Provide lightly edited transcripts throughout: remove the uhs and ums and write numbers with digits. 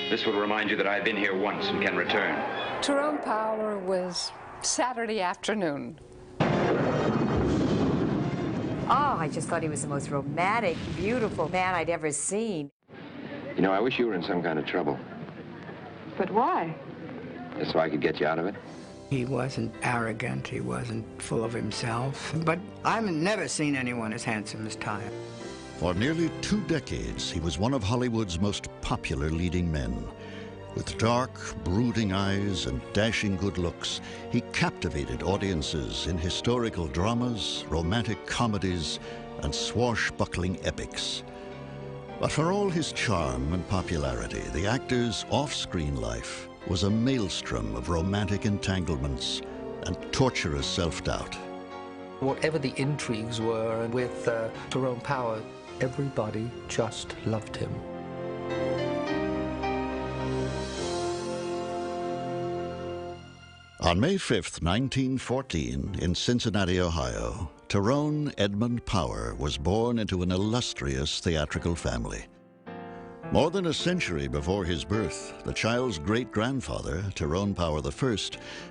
This will remind you that I've been here once and can return. Tyrone Power was Saturday afternoon. Oh, I just thought he was the most romantic, beautiful man I'd ever seen. You know, I wish you were in some kind of trouble. But why? Just so I could get you out of it. He wasn't arrogant, he wasn't full of himself, but I've never seen anyone as handsome as Ty. For nearly 2 decades, he was one of Hollywood's most popular leading men. With dark, brooding eyes and dashing good looks, he captivated audiences in historical dramas, romantic comedies, and swashbuckling epics. But for all his charm and popularity, the actor's off-screen life was a maelstrom of romantic entanglements and torturous self-doubt. Whatever the intrigues were with Tyrone Power, everybody just loved him. On May 5th, 1914, in Cincinnati, Ohio, Tyrone Edmund Power was born into an illustrious theatrical family. More than a century before his birth, the child's great-grandfather, Tyrone Power I,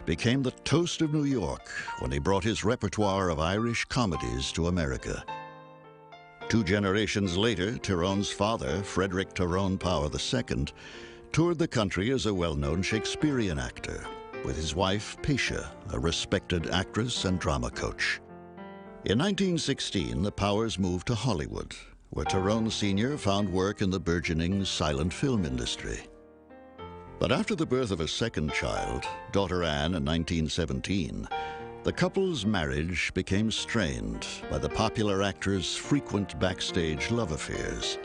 became the toast of New York when he brought his repertoire of Irish comedies to America. 2 generations later, Tyrone's father, Frederick Tyrone Power II, toured the country as a well-known Shakespearean actor, with his wife, Patia, a respected actress and drama coach. In 1916, the Powers moved to Hollywood, where Tyrone Sr. found work in the burgeoning silent film industry. But after the birth of a second child, daughter Anne, in 1917, the couple's marriage became strained by the popular actor's frequent backstage love affairs.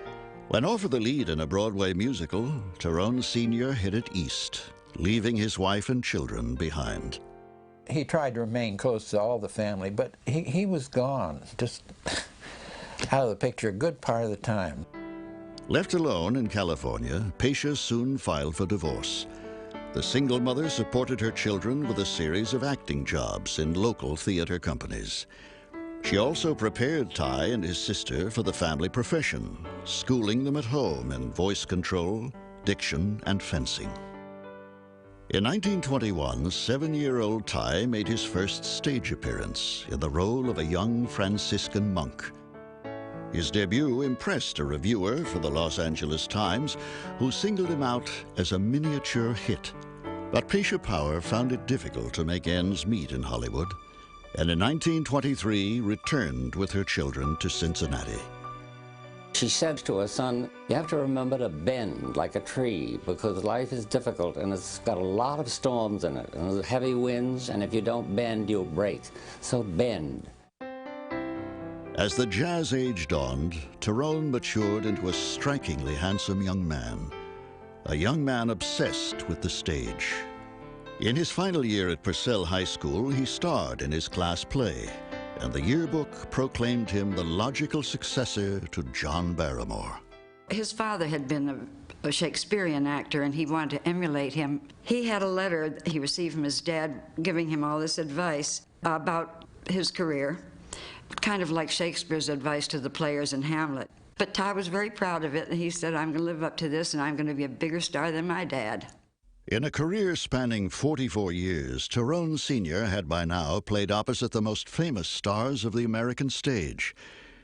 When offered the lead in a Broadway musical, Tyrone Sr. headed east, leaving his wife and children behind. He tried to remain close to all the family, but he was gone, just out of the picture a good part of the time. Left alone in California, Patia soon filed for divorce. The single mother supported her children with a series of acting jobs in local theater companies. She also prepared Ty and his sister for the family profession, schooling them at home in voice control, diction, and fencing. In 1921, 7-year-old Ty made his first stage appearance in the role of a young Franciscan monk. His debut impressed a reviewer for the Los Angeles Times, who singled him out as a miniature hit. But Patia Power found it difficult to make ends meet in Hollywood, and in 1923 returned with her children to Cincinnati. She said to her son, you have to remember to bend like a tree, because life is difficult and it's got a lot of storms in it, and there's heavy winds, and if you don't bend, you'll break. So bend. As the jazz age dawned, Tyrone matured into a strikingly handsome young man, a young man obsessed with the stage. In his final year at Purcell High School, he starred in his class play, and the yearbook proclaimed him the logical successor to John Barrymore. His father had been a Shakespearean actor, and he wanted to emulate him. He had a letter that he received from his dad giving him all this advice about his career, kind of like Shakespeare's advice to the players in Hamlet. But Ty was very proud of it, and he said, I'm going to live up to this, and I'm going to be a bigger star than my dad. In a career spanning 44 years, Tyrone Sr. had by now played opposite the most famous stars of the American stage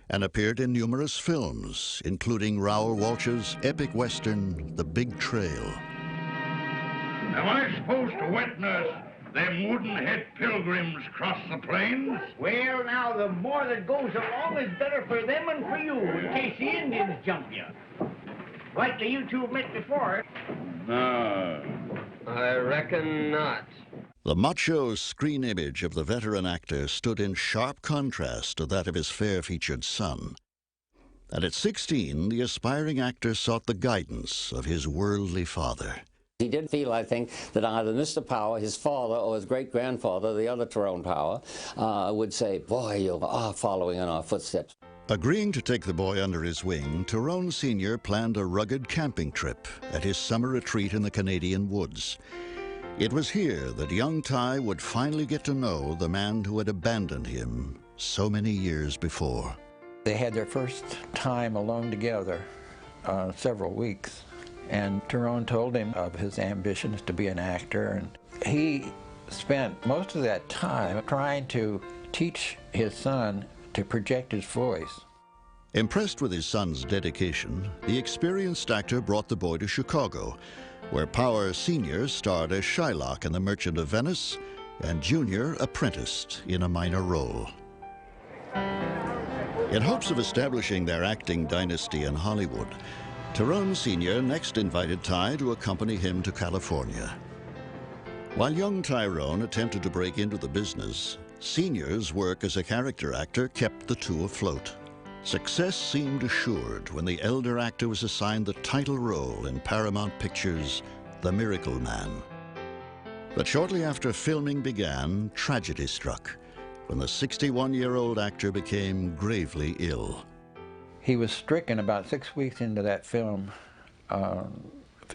and appeared in numerous films, including Raoul Walsh's epic western, The Big Trail. Am I supposed to wet nurse them wooden-head pilgrims cross the plains? Well, now, the more that goes along is better for them and for you, in case the Indians jump you. Likely you two have met before. No. I reckon not. The macho screen image of the veteran actor stood in sharp contrast to that of his fair-featured son. And at 16, the aspiring actor sought the guidance of his worldly father. He did feel, I think, that either Mr. Power, his father, or his great-grandfather, the other Tyrone Power, would say, boy, you are following in our footsteps. Agreeing to take the boy under his wing, Tyrone Sr. planned a rugged camping trip at his summer retreat in the Canadian woods. It was here that young Ty would finally get to know the man who had abandoned him so many years before. They had their first time alone together, several weeks, And Tyrone told him of his ambitions to be an actor, and he spent most of that time trying to teach his son to project his voice. Impressed with his son's dedication, the experienced actor brought the boy to Chicago, where Power Sr. starred as Shylock in The Merchant of Venice, and Junior apprenticed in a minor role. In hopes of establishing their acting dynasty in Hollywood, Tyrone Sr. next invited Ty to accompany him to California. While young Tyrone attempted to break into the business, Sr.'s work as a character actor kept the two afloat. Success seemed assured when the elder actor was assigned the title role in Paramount Pictures' The Miracle Man. But shortly after filming began, tragedy struck when the 61-year-old actor became gravely ill. He was stricken about 6 weeks into that film,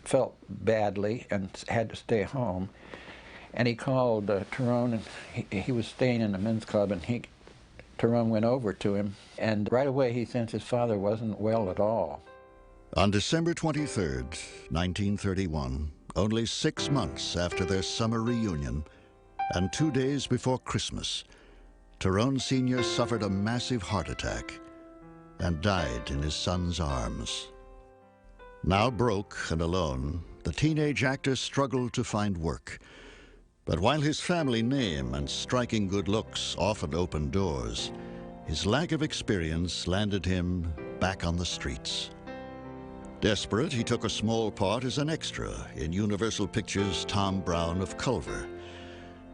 felt badly and had to stay home. And he called Tyrone, and he was staying in the men's club, and Tyrone went over to him, and right away he sensed his father wasn't well at all. On December 23rd, 1931, only 6 months after their summer reunion, and 2 days before Christmas, Tyrone Sr. suffered a massive heart attack and died in his son's arms. Now broke and alone, the teenage actor struggled to find work. But while his family name and striking good looks often opened doors, his lack of experience landed him back on the streets. Desperate, he took a small part as an extra in Universal Pictures' Tom Brown of Culver.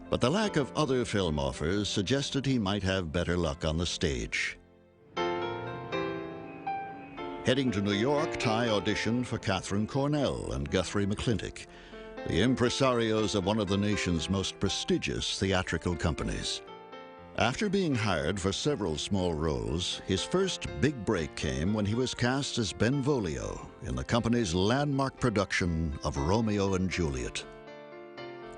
But the lack of other film offers suggested he might have better luck on the stage. Heading to New York, Ty auditioned for Katharine Cornell and Guthrie McClintock, the impresarios of one of the nation's most prestigious theatrical companies. After being hired for several small roles, his first big break came when he was cast as Benvolio in the company's landmark production of Romeo and Juliet.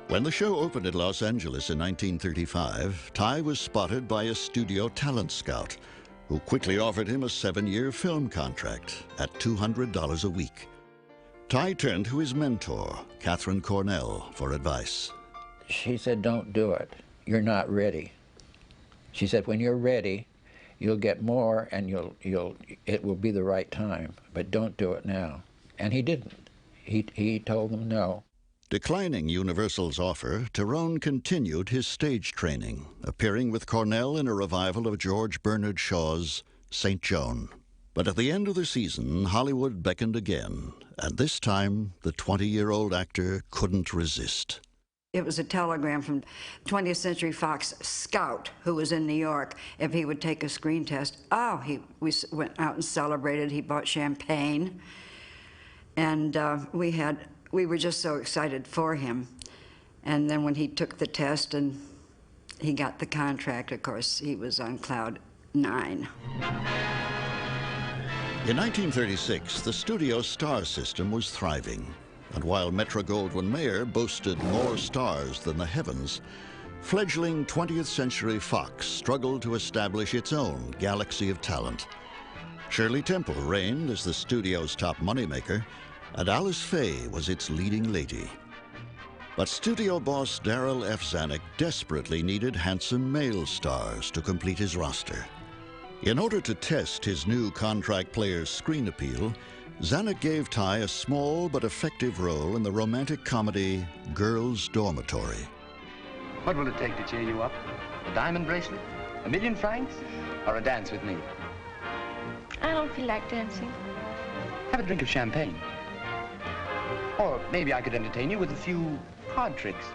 When the show opened in Los Angeles in 1935, Ty was spotted by a studio talent scout who quickly offered him a 7-year film contract at $200 a week. Ty turned to his mentor, Katharine Cornell, for advice. She said, "Don't do it. You're not ready." She said, "When you're ready, you'll get more and it will be the right time, but don't do it now." And he didn't. He told them no. Declining Universal's offer, Tyrone continued his stage training, appearing with Cornell in a revival of George Bernard Shaw's St. Joan. But at the end of the season, Hollywood beckoned again, and this time the 20-year-old actor couldn't resist. It was a telegram from 20th Century Fox scout who was in New York if he would take a screen test. We went out and celebrated. He bought champagne, and we were just so excited for him. And then when he took the test and he got the contract, of course, he was on cloud 9. In 1936, the studio star system was thriving, and while Metro-Goldwyn-Mayer boasted more stars than the heavens, fledgling 20th Century Fox struggled to establish its own galaxy of talent. Shirley Temple reigned as the studio's top moneymaker, and Alice Faye was its leading lady. But studio boss Darrell F. Zanuck desperately needed handsome male stars to complete his roster. In order to test his new contract player's screen appeal, Zanuck gave Ty a small but effective role in the romantic comedy Girls' Dormitory. What will it take to cheer you up? A diamond bracelet? $1 million francs? Or a dance with me? I don't feel like dancing. Have a drink of champagne. Or maybe I could entertain you with a few card tricks.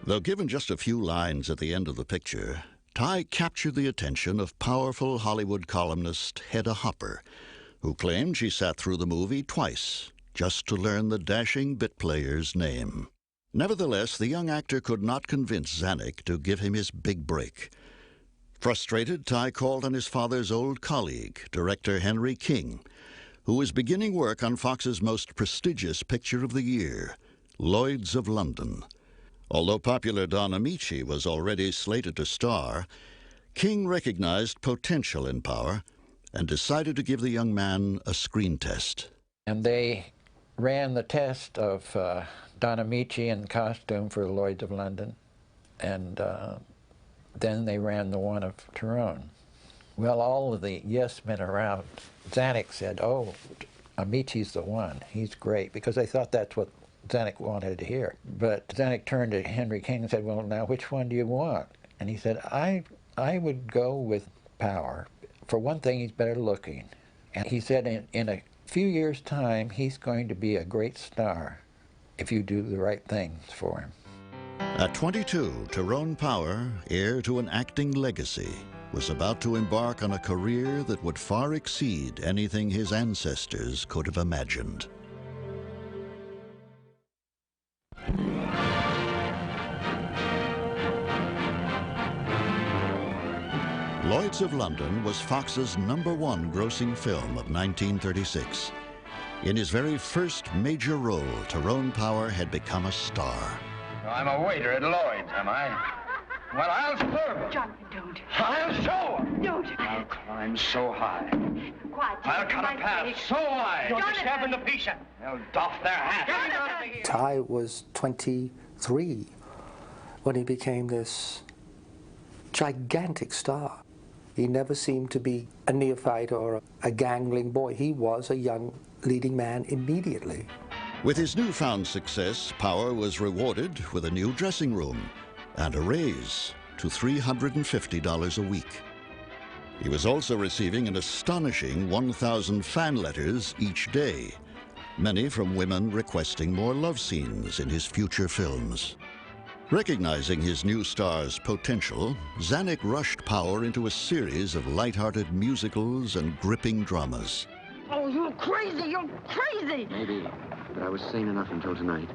Though given just a few lines at the end of the picture, Ty captured the attention of powerful Hollywood columnist Hedda Hopper, who claimed she sat through the movie twice just to learn the dashing bit player's name. Nevertheless, the young actor could not convince Zanuck to give him his big break. Frustrated, Ty called on his father's old colleague, director Henry King, who was beginning work on Fox's most prestigious picture of the year, Lloyd's of London. Although popular Don Amici was already slated to star, King recognized potential in Power and decided to give the young man a screen test. And they ran the test of Don Amici in costume for Lloyd's of London, and then they ran the one of Tyrone. Well, all of the yes men around, Zanuck said, "Oh, Amici's the one. He's great," because they thought that's what Zanuck wanted to hear. But Zanuck turned to Henry King and said, "Well, now which one do you want?" And he said, I would go with Power. For one thing, he's better looking. And he said in a few years' time, he's going to be a great star if you do the right things for him. At 22, Tyrone Power, heir to an acting legacy, was about to embark on a career that would far exceed anything his ancestors could have imagined. Lloyd's of London was Fox's #1 grossing film of 1936. In his very first major role, Tyrone Power had become a star. I'm a waiter at Lloyd's, am I? Well, I'll serve her. Jonathan, don't. I'll show her. Don't. I'll climb so high. Quiet, I'll cut a path so wide. You're disturbing the patient. They'll doff their hats. Ty was 23 when he became this gigantic star. He never seemed to be a neophyte or a gangling boy. He was a young leading man immediately. With his newfound success, Power was rewarded with a new dressing room and a raise to $350 a week. He was also receiving an astonishing 1,000 fan letters each day, many from women requesting more love scenes in his future films. Recognizing his new star's potential, Zanuck rushed Power into a series of light-hearted musicals and gripping dramas. Oh, you're crazy! You're crazy! Maybe, but I was sane enough until tonight.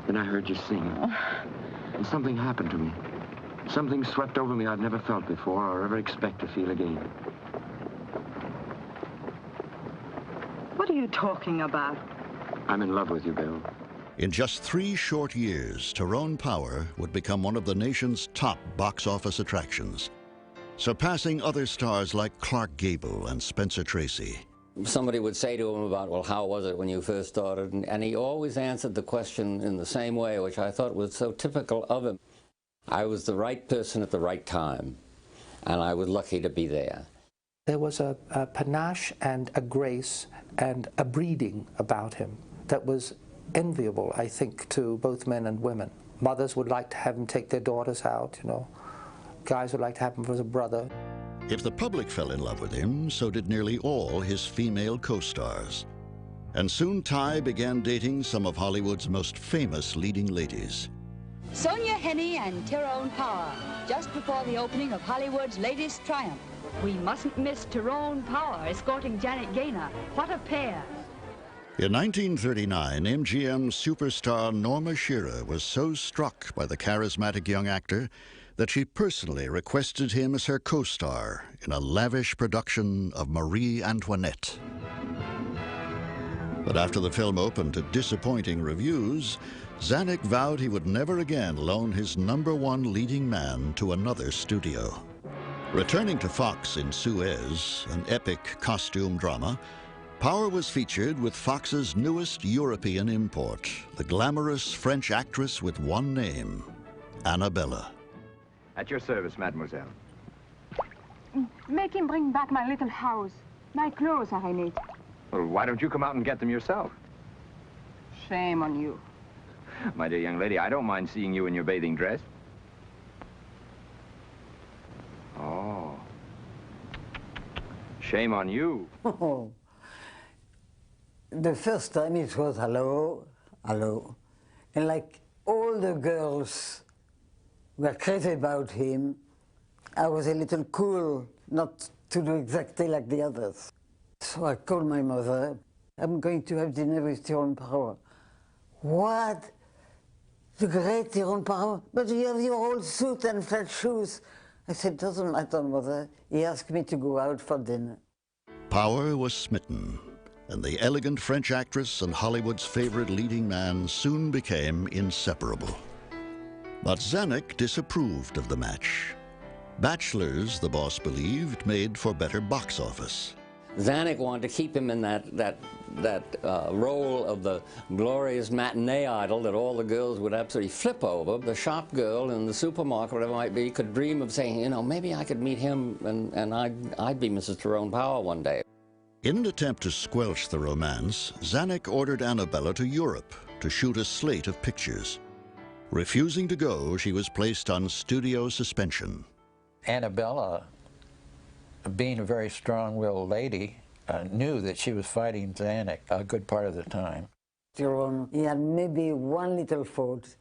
Then I heard you sing. And something happened to me. Something swept over me I'd never felt before or ever expect to feel again. What are you talking about? I'm in love with you, Bill. In just 3 short years, Tyrone Power would become one of the nation's top box office attractions, surpassing other stars like Clark Gable and Spencer Tracy. Somebody would say to him about, well, how was it when you first started? And he always answered the question in the same way, which I thought was so typical of him. I was the right person at the right time, and I was lucky to be there. There was a panache and a grace and a breeding about him that was enviable, I think, to both men and women. Mothers would like to have him take their daughters out, you know. Guys would like to have him as a brother. If the public fell in love with him, so did nearly all his female co-stars. And soon Ty began dating some of Hollywood's most famous leading ladies. Sonia Henney and Tyrone Power, just before the opening of Hollywood's latest triumph. We mustn't miss Tyrone Power escorting Janet Gaynor. What a pair! In 1939, MGM superstar Norma Shearer was so struck by the charismatic young actor that she personally requested him as her co-star in a lavish production of Marie Antoinette. But after the film opened to disappointing reviews, Zanuck vowed he would never again loan his #1 leading man to another studio. Returning to Fox in Suez, an epic costume drama, Power was featured with Fox's newest European import, the glamorous French actress with one name, Annabella. At your service, mademoiselle. Make him bring back my little house. My clothes are in it. Well, why don't you come out and get them yourself? Shame on you. My dear young lady, I don't mind seeing you in your bathing dress. Oh. Shame on you. Oh. The first time it was hello, hello. And like all the girls were crazy about him, I was a little cool not to do exactly like the others. So I called my mother. I'm going to have dinner with Tyrone Power. What? The great Tyrone Power? But you have your old suit and flat shoes. I said, doesn't matter, mother. He asked me to go out for dinner. Power was smitten, and the elegant French actress and Hollywood's favorite leading man soon became inseparable. But Zanuck disapproved of the match. Bachelors, the boss believed, made for better box office. Zanuck wanted to keep him in that role of the glorious matinee idol that all the girls would absolutely flip over. The shop girl in the supermarket, whatever it might be, could dream of saying, you know, maybe I could meet him and I'd be Mrs. Tyrone Power one day. In an attempt to squelch the romance, Zanuck ordered Annabella to Europe to shoot a slate of pictures. Refusing to go, she was placed on studio suspension. Annabella, being a very strong-willed lady, knew that she was fighting Zanuck a good part of the time. Tyrone, he had maybe one little fault.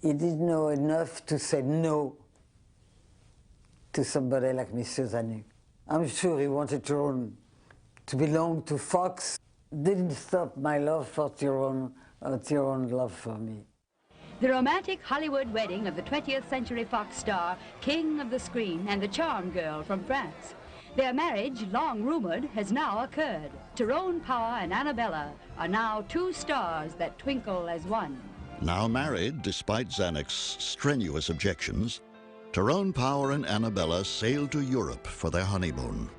He didn't know enough to say no to somebody like Mr. Zanuck. I'm sure he wanted Tyrone to belong to Fox. Didn't stop my love for Tyrone or Tyrone's love for me. The romantic Hollywood wedding of the 20th century Fox star, king of the screen, and the charm girl from France. Their marriage, long rumored, has now occurred. Tyrone Power and Annabella are now two stars that twinkle as one. Now married, despite Zanuck's strenuous objections, Tyrone Power and Annabella sailed to Europe for their honeymoon.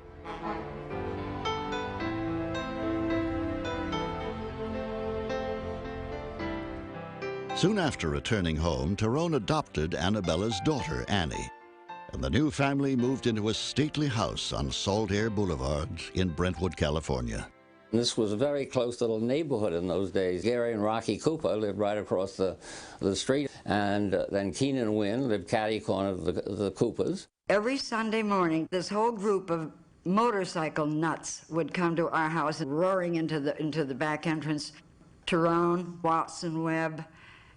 Soon after returning home, Tyrone adopted Annabella's daughter, Annie, and the new family moved into a stately house on Salt Air Boulevard in Brentwood, California. This was a very close little neighborhood in those days. Gary and Rocky Cooper lived right across the street, and then Keenan and Wynn lived catty-corner to the Coopers. Every Sunday morning, this whole group of motorcycle nuts would come to our house, roaring into the back entrance. Tyrone, Watson Webb,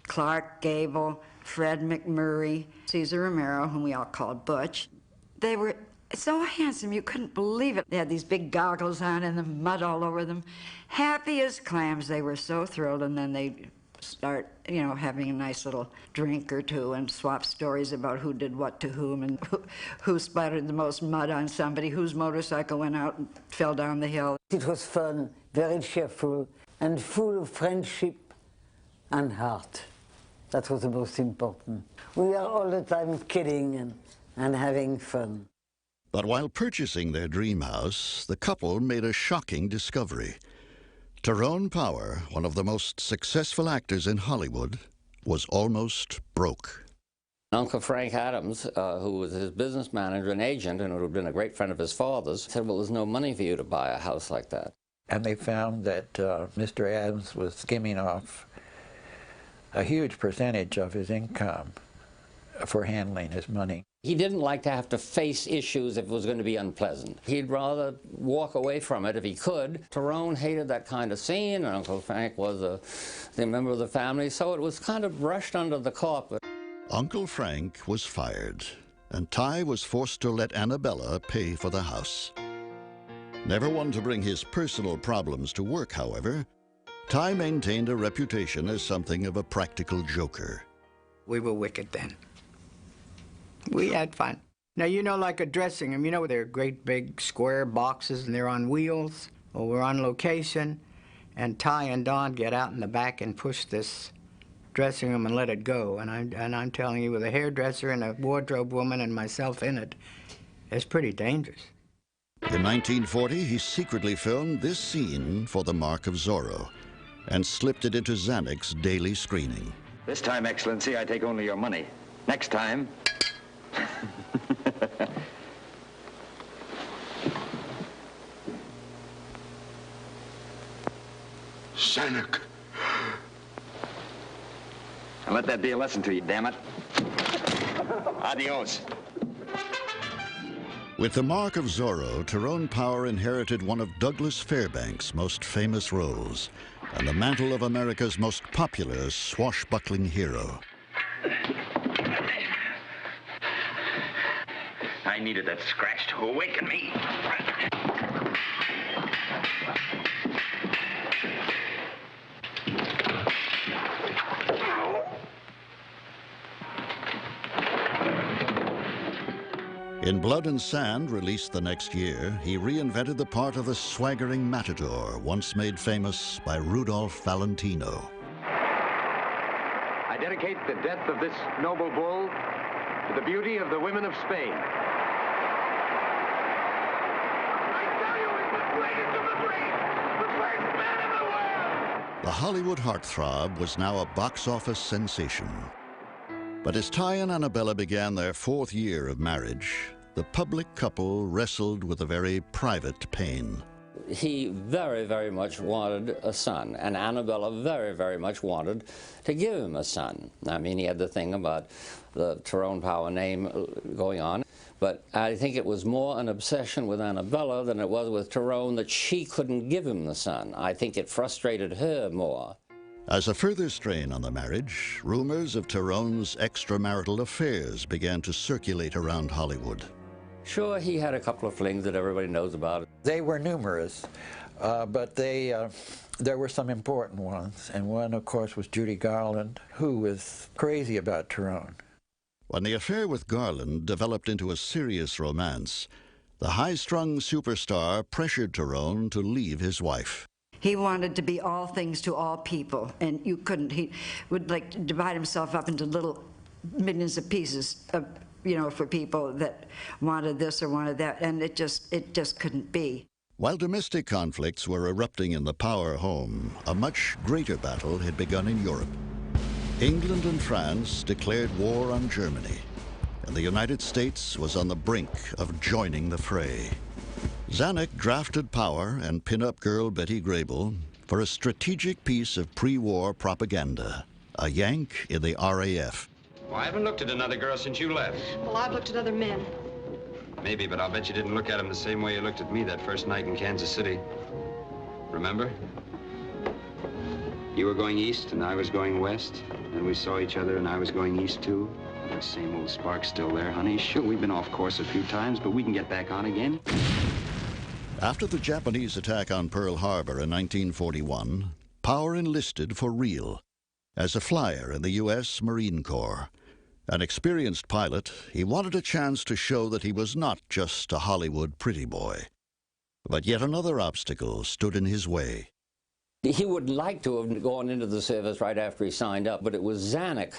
Clark Gable, Fred McMurray, Cesar Romero, whom we all called Butch. They were so handsome, you couldn't believe it. They had these big goggles on and the mud all over them. Happy as clams, they were so thrilled, and then they'd start, you know, having a nice little drink or two and swap stories about who did what to whom and who splattered the most mud on somebody, whose motorcycle went out and fell down the hill. It was fun, very cheerful, and full of friendship and heart. That was the most important. We are all the time kidding and having fun. But while purchasing their dream house, the couple made a shocking discovery. Tyrone Power, one of the most successful actors in Hollywood, was almost broke. Uncle Frank Adams, who was his business manager and agent and who had been a great friend of his father's, said, well, there's no money for you to buy a house like that. And they found that Mr. Adams was skimming off a huge percentage of his income for handling his money. He didn't like to have to face issues if it was going to be unpleasant. He'd rather walk away from it if he could. Tyrone hated that kind of scene, and Uncle Frank was a member of the family, so it was kind of brushed under the carpet. Uncle Frank was fired, and Ty was forced to let Annabella pay for the house. Never one to bring his personal problems to work, however, Ty maintained a reputation as something of a practical joker. We were wicked then. We had fun. Now, you know, like a dressing room, you know, they're great big square boxes and they're on wheels, or we're on location, and Ty and Don get out in the back and push this dressing room and let it go. And I'm telling you, with a hairdresser and a wardrobe woman and myself in it, it's pretty dangerous. In 1940, he secretly filmed this scene for The Mark of Zorro and slipped it into Zanuck's daily screening. This time, Excellency, I take only your money. Next time... Zanuck. And let that be a lesson to you, damn it. Adios. With The Mark of Zorro, Tyrone Power inherited one of Douglas Fairbanks' most famous roles and the mantle of America's most popular swashbuckling hero. I needed that scratch to awaken me. In Blood and Sand, released the next year, he reinvented the part of the swaggering matador, once made famous by Rudolph Valentino. I dedicate the death of this noble bull to the beauty of the women of Spain. My The Hollywood heartthrob was now a box office sensation. But as Ty and Annabella began their 4th year of marriage, the public couple wrestled with a very private pain. He very, very much wanted a son, and Annabella very, very much wanted to give him a son. I mean, he had the thing about the Tyrone Power name going on, but I think it was more an obsession with Annabella than it was with Tyrone that she couldn't give him the son. I think it frustrated her more. As a further strain on the marriage, rumors of Tyrone's extramarital affairs began to circulate around Hollywood. Sure, he had a couple of flings that everybody knows about. They were numerous, but there were some important ones. And one, of course, was Judy Garland, who was crazy about Tyrone. When the affair with Garland developed into a serious romance, the high-strung superstar pressured Tyrone to leave his wife. He wanted to be all things to all people, and you couldn't. He would like divide himself up into little millions of pieces of, you know, for people that wanted this or wanted that, and it just couldn't be. While domestic conflicts were erupting in the Power home, a much greater battle had begun in Europe. England and France declared war on Germany, and the United States was on the brink of joining the fray. Zanuck drafted Power and pin-up girl Betty Grable for a strategic piece of pre-war propaganda, a Yank in the RAF. Well, I haven't looked at another girl since you left. Well, I've looked at other men. Maybe, but I'll bet you didn't look at him the same way you looked at me that first night in Kansas City. Remember? You were going east and I was going west, and we saw each other and I was going east too. That same old spark's still there, honey. Sure, we've been off course a few times, but we can get back on again. After the Japanese attack on Pearl Harbor in 1941, Power enlisted for real as a flyer in the U.S. Marine Corps. An experienced pilot, he wanted a chance to show that he was not just a Hollywood pretty boy. But yet another obstacle stood in his way. He would like to have gone into the service right after he signed up, but it was Zanuck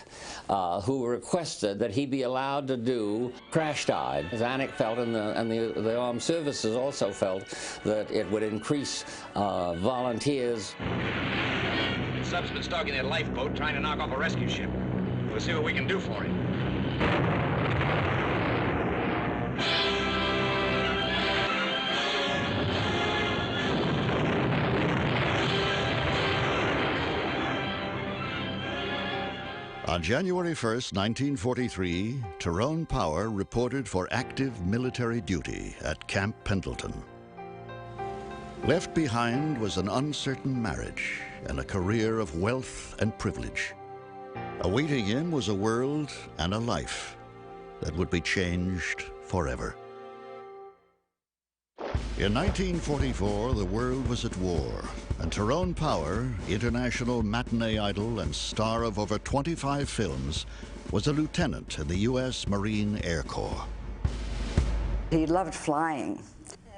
who requested that he be allowed to do crash dive. Zanuck felt, and the armed services also felt, that it would increase volunteers. Sub's been stalking that lifeboat trying to knock off a rescue ship. We'll see what we can do for him. On January 1st, 1943, Tyrone Power reported for active military duty at Camp Pendleton. Left behind was an uncertain marriage and a career of wealth and privilege. Awaiting him was a world and a life that would be changed forever. In 1944, the world was at war, and Tyrone Power, international matinee idol and star of over 25 films, was a lieutenant in the U.S. Marine Air Corps. He loved flying.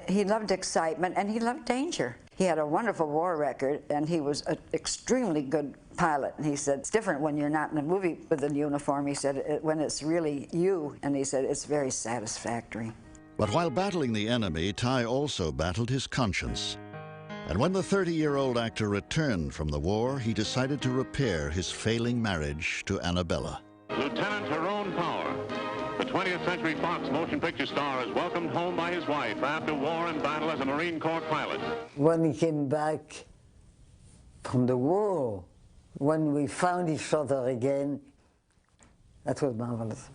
He loved excitement, and he loved danger. He had a wonderful war record, and he was an extremely good pilot. And he said, it's different when you're not in a movie with a uniform. He said, when it's really you, and he said, it's very satisfactory. But while battling the enemy, Ty also battled his conscience. And when the 30-year-old actor returned from the war, he decided to repair his failing marriage to Annabella. Lieutenant Tyrone Power, the 20th Century Fox motion picture star, is welcomed home by his wife after war and battle as a Marine Corps pilot. When he came back from the war, when we found each other again, that was marvelous.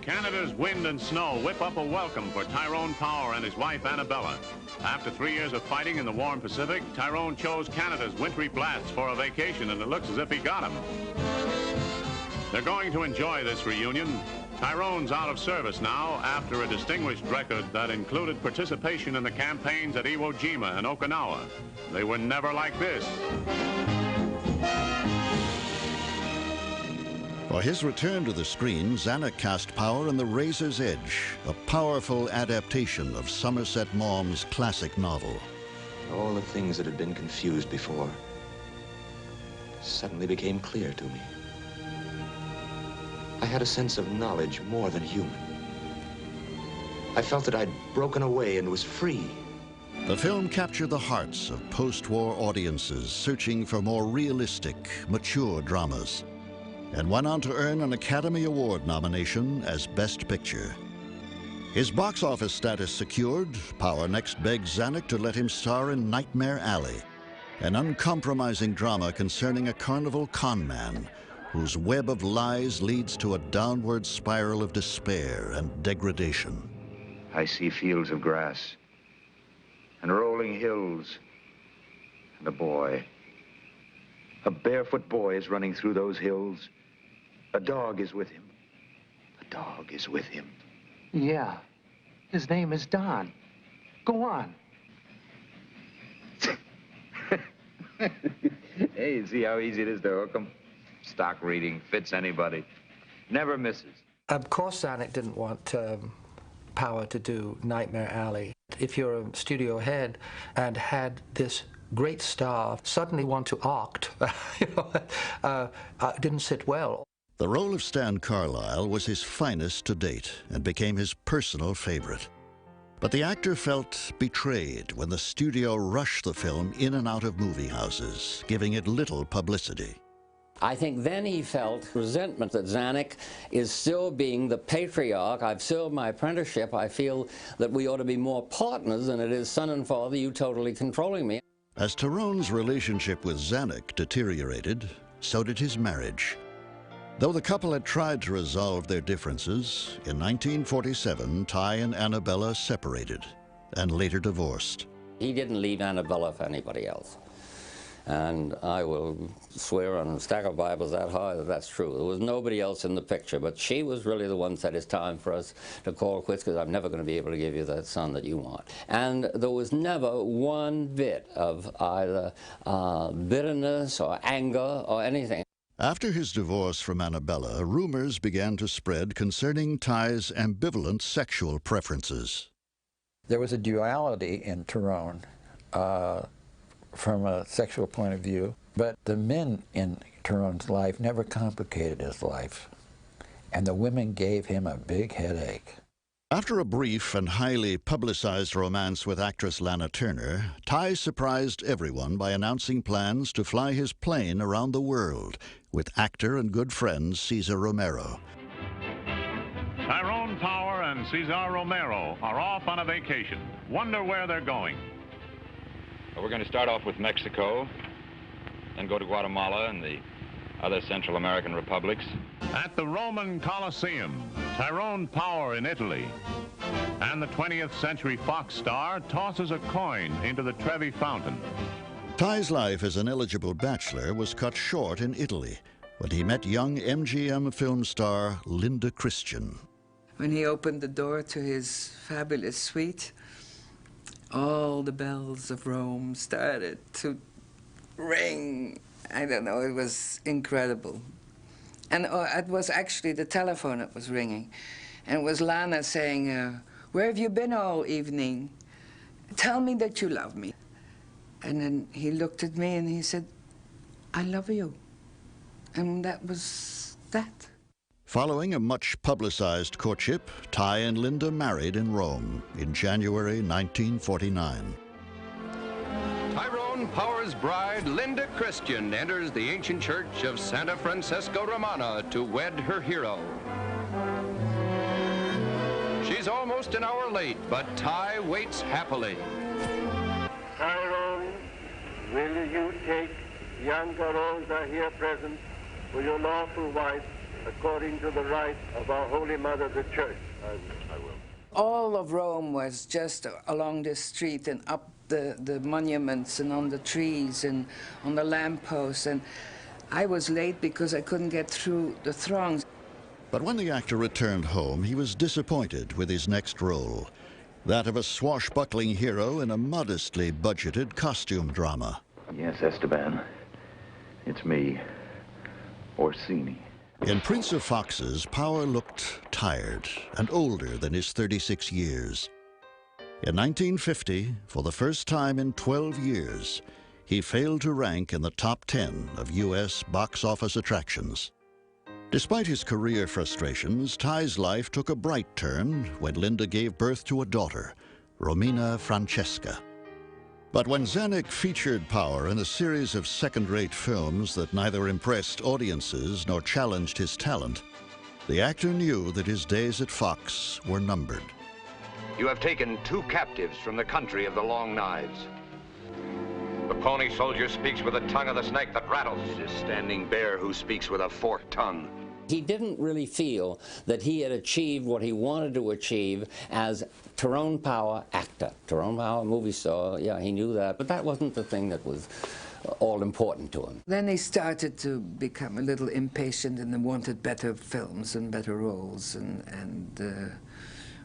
Canada's wind and snow whip up a welcome for Tyrone Power and his wife Annabella. After 3 years of fighting in the warm Pacific, Tyrone chose Canada's wintry blasts for a vacation, and it looks as if he got them. They're going to enjoy this reunion. Tyrone's out of service now after a distinguished record that included participation in the campaigns at Iwo Jima and Okinawa. They were never like this. For his return to the screen, Zanuck cast Power in The Razor's Edge, a powerful adaptation of Somerset Maugham's classic novel. All the things that had been confused before suddenly became clear to me. I had a sense of knowledge more than human. I felt that I'd broken away and was free. The film captured the hearts of post-war audiences searching for more realistic, mature dramas, and went on to earn an Academy Award nomination as Best Picture. His box office status secured, Power next begged Zanuck to let him star in Nightmare Alley, an uncompromising drama concerning a carnival con man whose web of lies leads to a downward spiral of despair and degradation. I see fields of grass and rolling hills and a boy. A barefoot boy is running through those hills. A dog is with him. A dog is with him. Yeah. His name is Don. Go on. Hey, you see how easy it is to hook 'em? Stock reading fits anybody. Never misses. Of course, Zanuck didn't want Power to do Nightmare Alley. If you're a studio head and had this great star suddenly want to act, didn't sit well. The role of Stan Carlisle was his finest to date and became his personal favorite. But the actor felt betrayed when the studio rushed the film in and out of movie houses, giving it little publicity. I think then he felt resentment that Zanuck is still being the patriarch. I've served my apprenticeship. I feel that we ought to be more partners than it is son and father, you totally controlling me. As Tyrone's relationship with Zanuck deteriorated, so did his marriage. Though the couple had tried to resolve their differences, in 1947, Ty and Annabella separated and later divorced. He didn't leave Annabella for anybody else. And I will swear on a stack of Bibles that high that that's true. There was nobody else in the picture, but she was really the one that said it's time for us to call quits because I'm never going to be able to give you that son that you want. And there was never one bit of either bitterness or anger or anything. After his divorce from Annabella, rumors began to spread concerning Ty's ambivalent sexual preferences. There was a duality in Tyrone from a sexual point of view, but the men in Tyrone's life never complicated his life, and the women gave him a big headache. After a brief and highly publicized romance with actress Lana Turner, Ty surprised everyone by announcing plans to fly his plane around the world with actor and good friend Cesar Romero. Tyrone Power and Cesar Romero are off on a vacation. Wonder where they're going. Well, we're going to start off with Mexico, then go to Guatemala and the other Central American republics. At the Roman Colosseum, Tyrone Power in Italy, and the 20th Century Fox star tosses a coin into the Trevi Fountain. Ty's life as an eligible bachelor was cut short in Italy when he met young MGM film star Linda Christian. When he opened the door to his fabulous suite, all the bells of Rome started to ring. I don't know, it was incredible. And it was actually the telephone that was ringing. And it was Lana saying, where have you been all evening? Tell me that you love me. And then he looked at me and he said, I love you. And that was that. Following a much publicized courtship, Ty and Linda married in Rome in January 1949. Tyrone Power's bride, Linda Christian, enters the ancient church of Santa Francesca Romana to wed her hero. She's almost an hour late, but Ty waits happily. Tyrone, will you take Bianca Rosa here present for your lawful wife according to the right of our Holy Mother, the Church? I will. All of Rome was just along this street and up the monuments and on the trees and on the lampposts. And I was late because I couldn't get through the throngs. But when the actor returned home, he was disappointed with his next role, that of a swashbuckling hero in a modestly budgeted costume drama. Yes, Esteban. It's me. Orsini. In Prince of Foxes, Power looked tired and older than his 36 years. In 1950, for the first time in 12 years, he failed to rank in the top 10 of U.S. box office attractions. Despite his career frustrations, Ty's life took a bright turn when Linda gave birth to a daughter, Romina Francesca. But when Zanuck featured Power in a series of second-rate films that neither impressed audiences nor challenged his talent, the actor knew that his days at Fox were numbered. You have taken 2 captives from the country of the long knives. The pony soldier speaks with the tongue of the snake that rattles. It is Standing Bear who speaks with a forked tongue. He didn't really feel that he had achieved what he wanted to achieve as Tyrone Power actor. Tyrone Power movie star, yeah, he knew that, but that wasn't the thing that was all important to him. Then he started to become a little impatient and wanted better films and better roles, and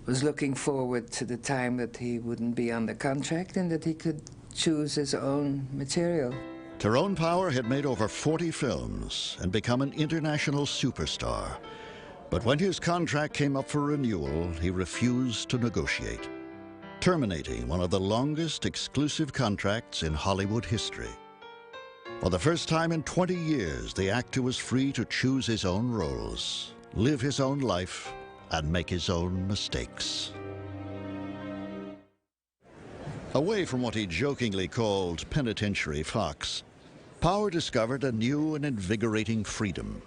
was looking forward to the time that he wouldn't be under contract and that he could choose his own material. Tyrone Power had made over 40 films and become an international superstar. But when his contract came up for renewal, he refused to negotiate, terminating one of the longest exclusive contracts in Hollywood history. For the first time in 20 years, the actor was free to choose his own roles, live his own life, and make his own mistakes. Away from what he jokingly called penitentiary Fox, Power discovered a new and invigorating freedom.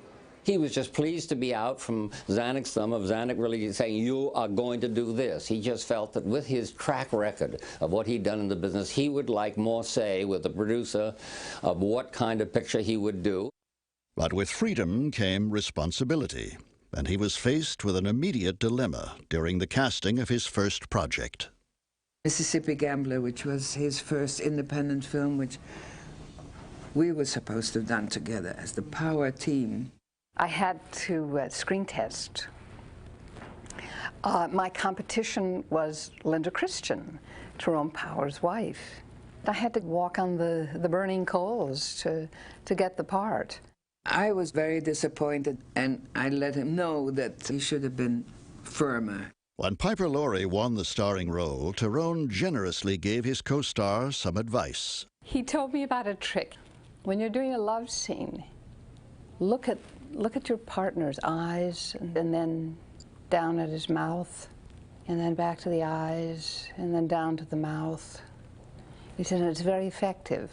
He was just pleased to be out from Zanuck's thumb, of Zanuck really saying, you are going to do this. He just felt that with his track record of what he'd done in the business, he would like more say with the producer of what kind of picture he would do. But with freedom came responsibility, and he was faced with an immediate dilemma during the casting of his first project. Mississippi Gambler, which was his first independent film, which we were supposed to have done together as the Power team. I had to screen test. My competition was Linda Christian, Tyrone Power's wife. I had to walk on the burning coals to get the part. I was very disappointed, and I let him know that he should have been firmer. When Piper Laurie won the starring role, Tyrone generously gave his co-star some advice. He told me about a trick. When you're doing a love scene, look at your partner's eyes, and then down at his mouth, and then back to the eyes, and then down to the mouth. He said it's very effective.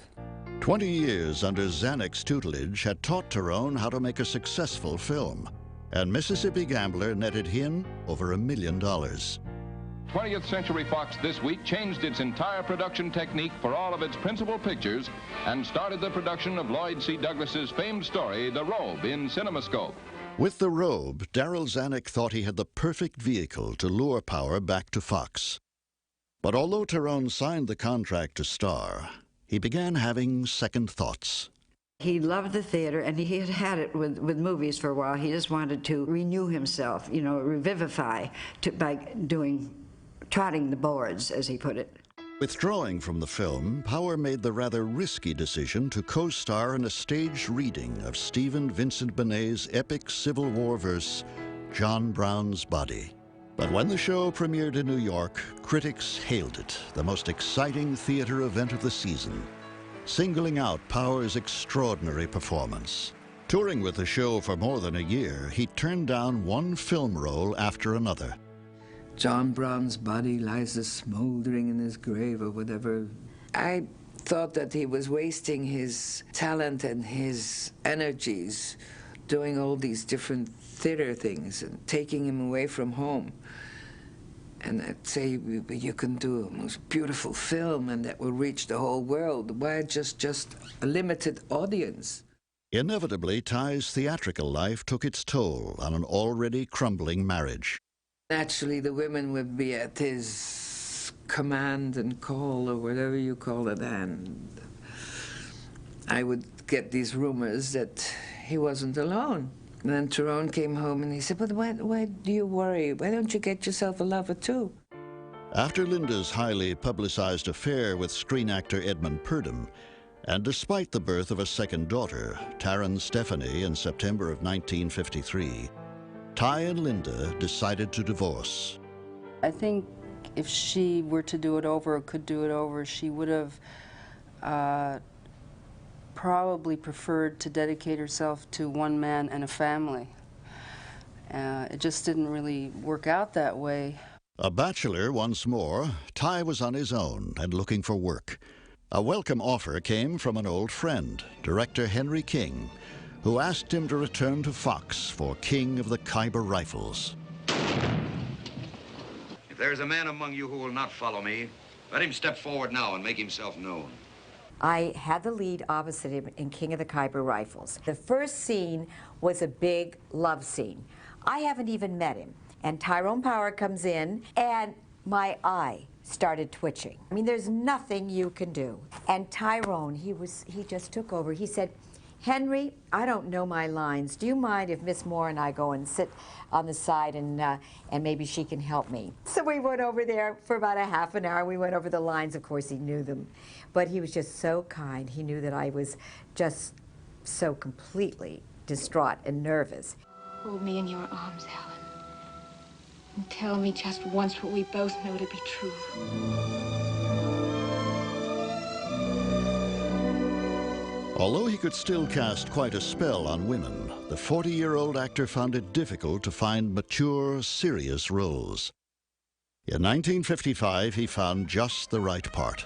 20 years under Zanuck's tutelage had taught Tyrone how to make a successful film, and Mississippi Gambler netted him over $1 million. 20th Century Fox this week changed its entire production technique for all of its principal pictures and started the production of Lloyd C. Douglas's famed story, The Robe, in CinemaScope. With The Robe, Darryl Zanuck thought he had the perfect vehicle to lure Power back to Fox. But although Tyrone signed the contract to star, he began having second thoughts. He loved the theater, and he had had it with movies for a while. He just wanted to renew himself, you know, revivify by trotting the boards, as he put it. Withdrawing from the film, Power made the rather risky decision to co-star in a staged reading of Stephen Vincent Benet's epic Civil War verse, John Brown's Body. But when the show premiered in New York, critics hailed it the most exciting theater event of the season, singling out Power's extraordinary performance. Touring with the show for more than a year, he turned down one film role after another. John Brown's body lies smoldering in his grave, or whatever. I thought that he was wasting his talent and his energies doing all these different theater things and taking him away from home. And I'd say, you can do a most beautiful film and that will reach the whole world. Why just a limited audience? Inevitably, Ty's theatrical life took its toll on an already crumbling marriage. Naturally, the women would be at his command and call, or whatever you call it, and I would get these rumors that he wasn't alone. And then Tyrone came home and he said, but why do you worry? Why don't you get yourself a lover, too? After Linda's highly publicized affair with screen actor Edmund Purdom, and despite the birth of a second daughter, Taryn Stephanie, in September of 1953, Ty and Linda decided to divorce. I think if she were to do it over, or could do it over, she would have probably preferred to dedicate herself to one man and a family. It just didn't really work out that way. A bachelor once more, Ty was on his own and looking for work. A welcome offer came from an old friend, director Henry King, who asked him to return to Fox for King of the Khyber Rifles. If there's a man among you who will not follow me, let him step forward now and make himself known. I had the lead opposite him in King of the Khyber Rifles. The first scene was a big love scene. I haven't even met him. And Tyrone Power comes in, and my eye started twitching. I mean, there's nothing you can do. And Tyrone, he just took over. He said, Henry, I don't know my lines. Do you mind if Miss Moore and I go and sit on the side and maybe she can help me? So we went over there for about a half an hour. We went over the lines. Of course, he knew them. But he was just so kind. He knew that I was just so completely distraught and nervous. Hold me in your arms, Helen, and tell me just once what we both know to be true. Although he could still cast quite a spell on women, the 40-year-old actor found it difficult to find mature, serious roles. In 1955, he found just the right part,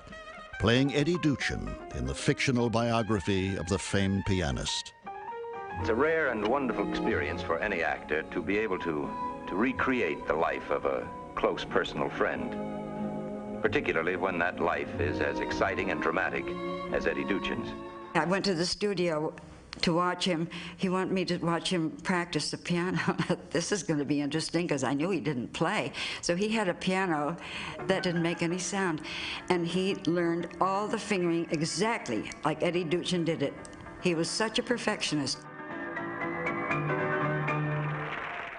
playing Eddie Duchin in the fictional biography of the famed pianist. It's a rare and wonderful experience for any actor to be able to recreate the life of a close personal friend, particularly when that life is as exciting and dramatic as Eddie Duchin's. I went to the studio to watch him. He wanted me to watch him practice the piano. This is going to be interesting because I knew he didn't play. So he had a piano that didn't make any sound. And he learned all the fingering exactly like Eddie Duchin did it. He was such a perfectionist.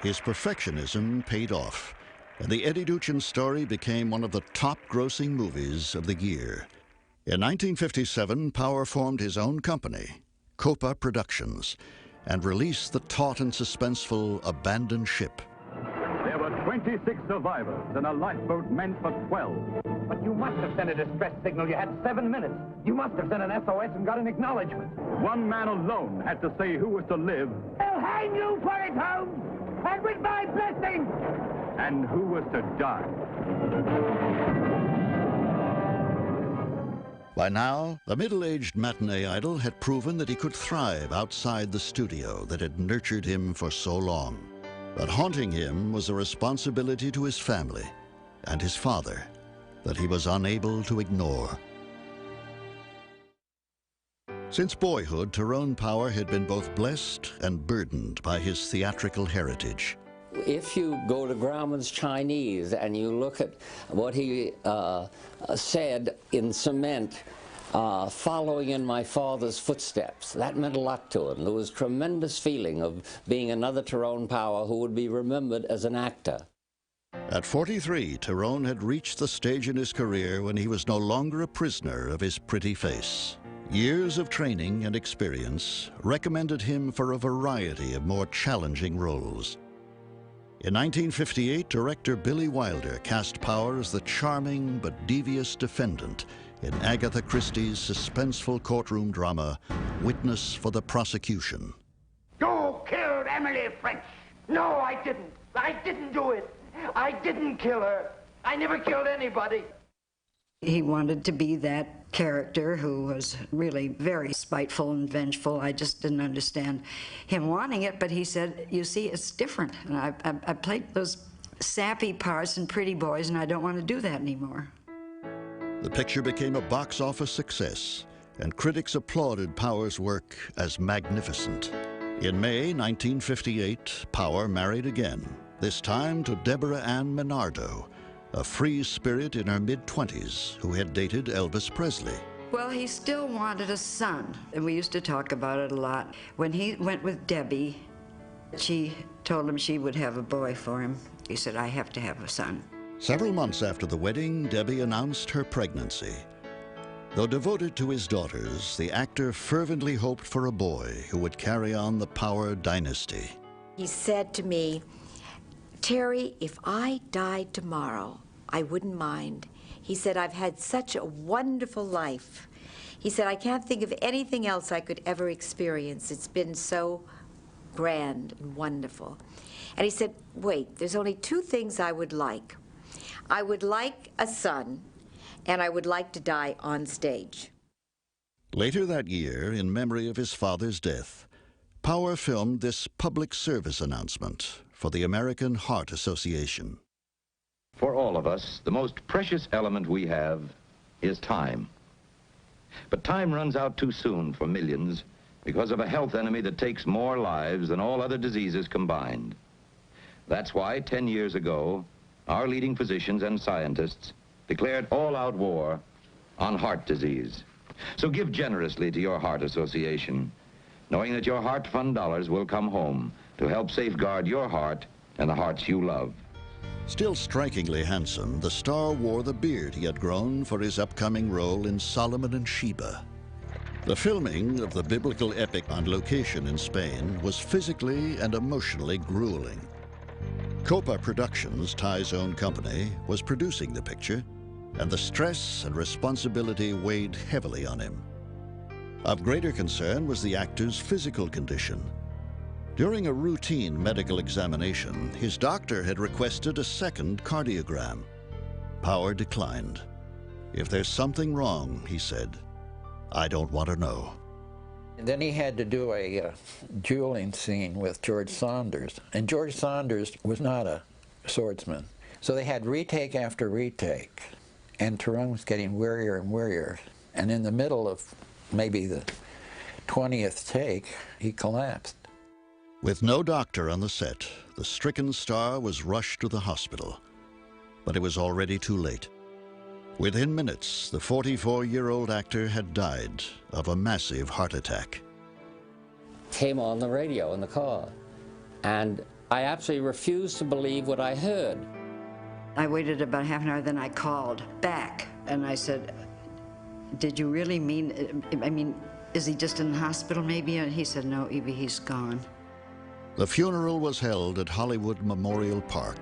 His perfectionism paid off, and the Eddie Duchin story became one of the top-grossing movies of the year. In 1957, Power formed his own company, Copa Productions, and released the taut and suspenseful Abandoned Ship. There were 26 survivors and a lifeboat meant for 12. But you must have sent a distress signal. You had 7 minutes. You must have sent an SOS and got an acknowledgement. One man alone had to say who was to live. I'll hang you for it, Holmes, and with my blessing. And who was to die. By now, the middle-aged matinee idol had proven that he could thrive outside the studio that had nurtured him for so long. But haunting him was a responsibility to his family and his father that he was unable to ignore. Since boyhood, Tyrone Power had been both blessed and burdened by his theatrical heritage. If you go to Grauman's Chinese and you look at what he said in cement, following in my father's footsteps, that meant a lot to him. There was tremendous feeling of being another Tyrone Power who would be remembered as an actor. At 43, Tyrone had reached the stage in his career when he was no longer a prisoner of his pretty face. Years of training and experience recommended him for a variety of more challenging roles. In 1958, director Billy Wilder cast Power as the charming but devious defendant in Agatha Christie's suspenseful courtroom drama, Witness for the Prosecution. You killed Emily French. No, I didn't. I didn't do it. I didn't kill her. I never killed anybody. He wanted to be that character who was really very spiteful and vengeful. I just didn't understand him wanting it, but he said, you see, it's different. And I played those sappy parts in Pretty Boys, and I don't want to do that anymore. The picture became a box office success, and critics applauded Power's work as magnificent. In May 1958, Power married again, this time to Deborah Ann Menardo, a free spirit in her mid-20s who had dated Elvis Presley. Well, he still wanted a son, and we used to talk about it a lot. When he went with Debbie, she told him she would have a boy for him. He said, I have to have a son. Several months after the wedding, Debbie announced her pregnancy. Though devoted to his daughters, the actor fervently hoped for a boy who would carry on the Power dynasty. He said to me, Terry, if I died tomorrow, I wouldn't mind. He said, I've had such a wonderful life. He said, I can't think of anything else I could ever experience. It's been so grand and wonderful. And he said, wait, there's only 2 things I would like. I would like a son, and I would like to die on stage. Later that year, in memory of his father's death, Power filmed this public service announcement for the American Heart Association. For all of us, the most precious element we have is time. But time runs out too soon for millions because of a health enemy that takes more lives than all other diseases combined. That's why 10 years ago, our leading physicians and scientists declared all-out war on heart disease. So give generously to your Heart Association, knowing that your Heart Fund dollars will come home to help safeguard your heart and the hearts you love. Still strikingly handsome, the star wore the beard he had grown for his upcoming role in Solomon and Sheba. The filming of the biblical epic on location in Spain was physically and emotionally grueling. Copa Productions, Ty's own company, was producing the picture, and the stress and responsibility weighed heavily on him. Of greater concern was the actor's physical condition. During a routine medical examination, his doctor had requested a second cardiogram. Power declined. "If there's something wrong," he said, "I don't want to know." And then he had to do a dueling scene with George Saunders. And George Saunders was not a swordsman. So they had retake after retake. And Tyrone was getting wearier and wearier. And in the middle of maybe the 20th take, he collapsed. With no doctor on the set, the stricken star was rushed to the hospital. But it was already too late. Within minutes, the 44-year-old actor had died of a massive heart attack. Came on the radio in the car, and I absolutely refused to believe what I heard. I waited about half an hour, then I called back, and I said, "Did you really mean, is he just in the hospital maybe?" And he said, "No, Evie, he's gone." The funeral was held at Hollywood Memorial Park.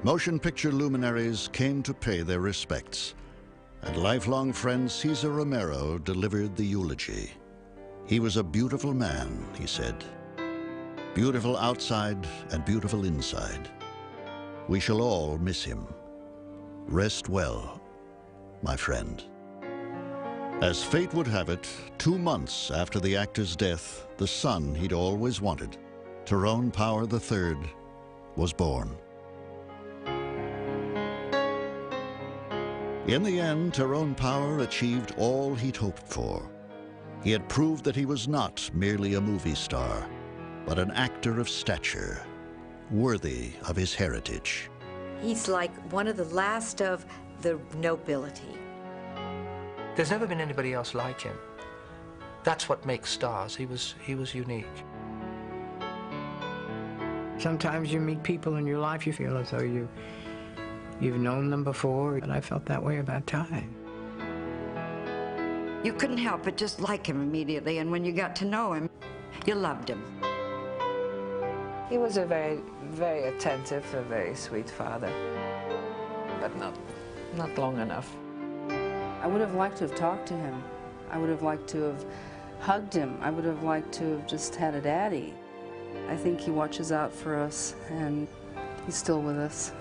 Motion picture luminaries came to pay their respects, and lifelong friend Cesar Romero delivered the eulogy. "He was a beautiful man," he said. "Beautiful outside and beautiful inside. We shall all miss him. Rest well, my friend." As fate would have it, 2 months after the actor's death, the son he'd always wanted, Tyrone Power III, was born. In the end, Tyrone Power achieved all he'd hoped for. He had proved that he was not merely a movie star, but an actor of stature, worthy of his heritage. He's like one of the last of the nobility. There's never been anybody else like him. That's what makes stars. He was unique. Sometimes you meet people in your life, you feel as though you've known them before, and I felt that way about Ty. You couldn't help but just like him immediately, and when you got to know him, you loved him. He was a very, very attentive, a very sweet father, but not long enough. I would have liked to have talked to him. I would have liked to have hugged him. I would have liked to have just had a daddy. I think he watches out for us, and he's still with us.